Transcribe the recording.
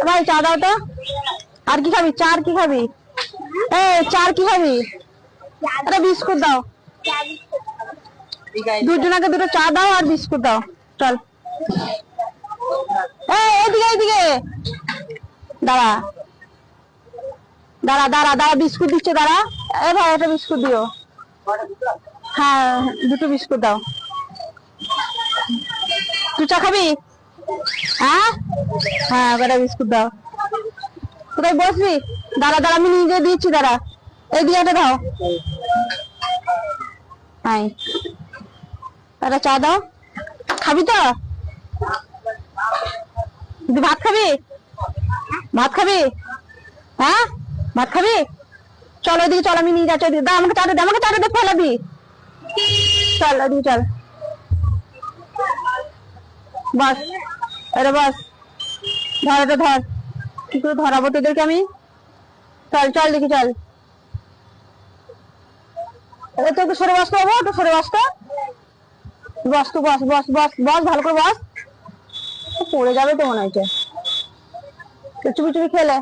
ভাই চা দাও তো। আর কি খাবি? চা আর কি খাবি? চা আর কি খাবি? একটা বিস্কুট দাও। দুজনাকে দুটো চা দাও আর বিস্কুট দাও। চল এদিকে এদিকে দাঁড়া দাঁড়া দাঁড়া দাঁড়া, বিস্কুট দিচ্ছে, দাঁড়া। ভাই একটা বিস্কুট দিও। হ্যাঁ, দুটো বিস্কুট দাও। তুই চা খাবি? হ্যাঁ হ্যাঁ, একটা বিস্কুট দাও। কোথায় বসবি? দাঁড়া দাঁড়া, আমি নিজে দিচ্ছি, দাঁড়া। এদিকে একটা দাও। হ্যাঁ, একটা চা দাও। খাবি তো? তুই ভাত খাবি? ভাত খাবি? হ্যাঁ, ভাত খাবি? চল ওইদিকে চল, আমি নিয়ে যাচ্ছি। দা আমাকে চাটা দে, আমাকে চাটা দে, ফেলাবি। চল ওইদিকে চল, বস। আরে বস, ধর এটা ধর। কি করে ধরাবো তোদেরকে আমি? চল চল দেখি, চল। তো একটু সরে বস, করবো একটু সরে বস তো। বস তো, বস বস বস বস, ভালো করে বস। পড়ে যাবে তো মনে হচ্ছে। চুপি চুপি খেলে